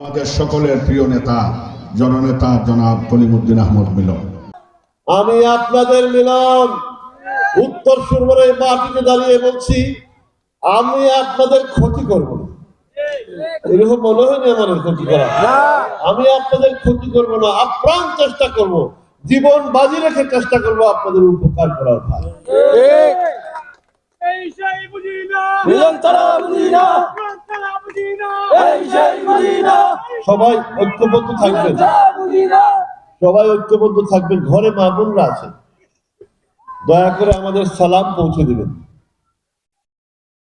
আমাদের সকলের প্রিয় নেতা জননেতা জনাব কলিমুদ্দিন আহমদ মিলন। আমি আপনাদের মিলন উত্তর সুরমার মাটিতে দাঁড়িয়ে বলছি, আমি আপনাদের ক্ষতি করব না। এরকম মনে হয়নি আমার ক্ষতি করা। আমি আপনাদের ক্ষতি করব না, আপ্রাণ চেষ্টা করব, জীবন বাজি রেখে চেষ্টা করব আপনাদের উপকার করার। ভাই সবাই ঐক্যবদ্ধ থাকবেন, সবাই ঐক্যবদ্ধ থাকবেন। ঘরে মা বোনরা আছে, দয়া করে আমাদের সালাম পৌঁছে দিবেন,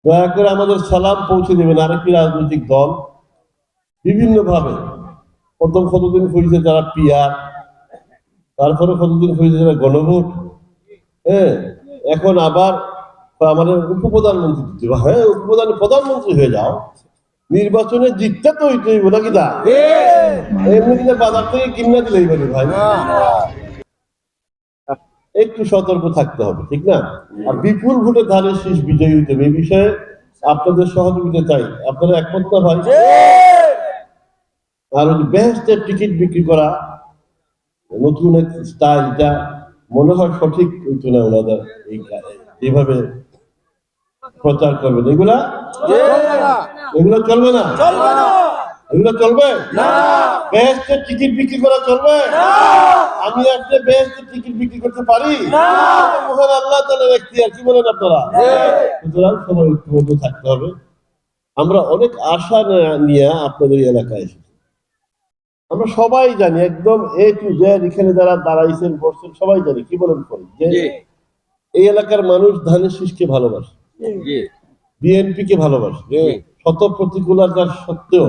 দয়া করে আমাদের সালাম পৌঁছে দিবেন। আরেকটি রাজনৈতিক দল বিভিন্ন ভাবে প্রথম কতদিন হয়েছে যারা পিয়ার, তারপরে কতদিন হয়েছে যারা গণভোট, হ্যাঁ, এখন আবার আমাদের উপপ্রধানমন্ত্রী দিতে, হ্যাঁ প্রধানমন্ত্রী হয়ে যাও, নির্বাচনে জিততে তো হইতেই নাকি দা এমনি বাজার থেকে কিনে দিলেই বলি ভাই। একটু সতর্ক থাকতে হবে, ঠিক না? আর বিপুল ভোটে ধানের শীষ বিজয়ী হইতে হবে, এই বিষয়ে আপনাদের সহযোগিতা চাই। আপনারা একমত না ভাই? আর ওই বেহেশতের টিকিট বিক্রি করা নতুন এক স্টাইল, এটা মনে হয় সঠিক হইতো না ওনাদের এইভাবে প্রচার করবেন। এগুলা চলবে না, এগুলো চলবে না। বেহেশতের টিকিট বিক্রি করা চলবে না। আমি আপনি বেহেশতের টিকিট বিক্রি করতে পারি না, মহান আল্লাহ তাআলার এখতিয়ার। কি বলেন আপনারা? সুতরাং সবাই ঐক্যবদ্ধ থাকতে হবে। আমরা অনেক আশা নিয়ে আপনাদের এলাকায় এসেছি। আমরা সবাই জানি, একদম এ টু জেড এখানে যারা দাঁড়াইছেন বসছেন সবাই জানি, কি বলেন যে এই এলাকার মানুষ ধানের শীষকে ভালোবাসে, বিএনপি কে ভালোবাসে, শত প্রতিকূলতার সত্ত্বেও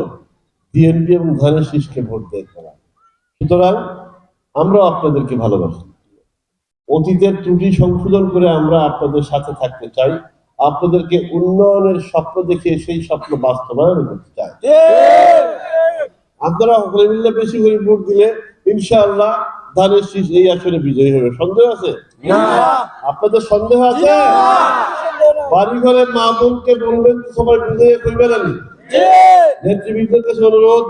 বিএনপি এবং ধানের শীষকে ভোট দেয় তারা। সুতরাং আমরা আপনাদেরকে ভালোবাসি। অতীতের ত্রুটি সংশোধন করে আমরা আপনাদের সাথে থাকতে চাই, আপনাদেরকে উন্নয়নের স্বপ্ন দেখিয়ে সেই স্বপ্ন বাস্তবায়ন করতে চাই। আপনারা সকলে মিলে বেশি করে ভোট দিলে ইনশাআল্লাহ ধানের শীষ এই আসরে বিজয়ী হবে। সন্দেহ আছে? আপনাদের সন্দেহ আছে? বাড়ি ঘরে মা বোনকে বলবেন সবাই বিজয়ী করবেন। আমি নেতৃবৃন্দের কাছে অনুরোধ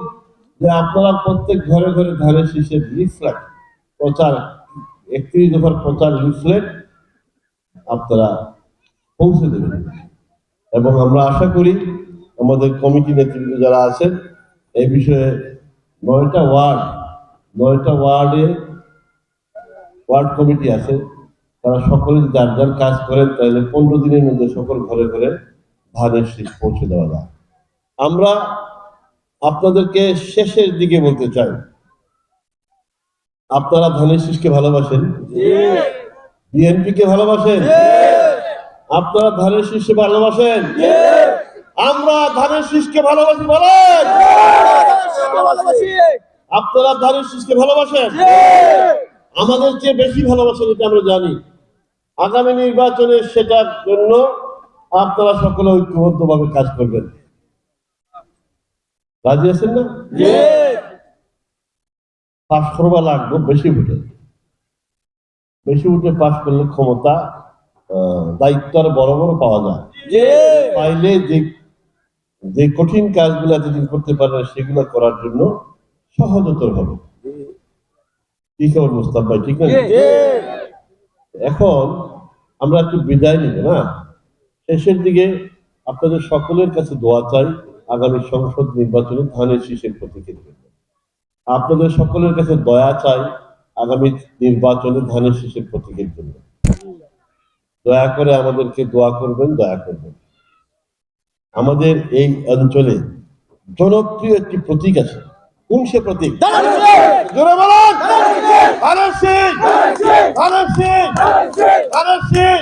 যে আপনারা প্রত্যেক ঘরে ঘরে ধানের শীষের লিফলেট প্রচার, 31 দফার প্রচার লিফলেট আপনারা পৌঁছে দেবেন। এবং আমরা আশা করি আমাদের কমিটি নেতৃবৃন্দ যারা আছেন এই বিষয়ে 9টা ওয়ার্ডে ওয়ার্ড কমিটি আছে, তারা সকলে যার যার কাজ করেন, তাহলে 15 দিনের মধ্যে সকল ঘরে ঘরে ধানের শীষ পৌঁছে দেওয়া যায়। আমরা আপনাদেরকে শেষের দিকে বলতে চাই, আপনারা ধানের শীষকে ভালোবাসেন, বিএনপি কে ভালোবাসেন, আপনারা ধানের শীষকে ভালোবাসেন, আমরা ধানের শীষকে ভালোবাসি। বলেন আপনারা ধানের শীষকে ভালোবাসেন? আমাদের চেয়ে বেশি ভালোবাসেন, এটা আমরা জানি। আগামী নির্বাচনে সেটার জন্য আপনারা সকলে ঐক্যবদ্ধ ভাবে কাজ করবেন। রাজি আছেন না? পাশ করবা লাগবে বেশি ভোটে, বেশি ভোটে পাশ করলে ক্ষমতা দায়িত্ব আর বড় বড় পাওয়া যায়। পাইলে যে কঠিন কাজগুলো যদি করতে পারেন সেগুলো করার জন্য সহজতর হবে। কি খবর মোস্তাফ ভাই, ঠিক না? এখন আমরা একটু বিদায় নিব না, শেষের দিকে আপনাদের সকলের কাছে দোয়া চাই আগামী সংসদ নির্বাচনে ধানের শীষের প্রতীকের জন্য। আপনাদের সকলের কাছে দয়া চাই আগামী নির্বাচনে ধানের শীষের প্রতীকের জন্য। দয়া করে আমাদেরকে দোয়া করবেন, দয়া করবেন। আমাদের এই অঞ্চলে জনপ্রিয় একটি প্রতীক আছে। কোন সে প্রতীক? জোরে বলেন। ধানের শীষ, ধানের শীষ, ধানের শীষ।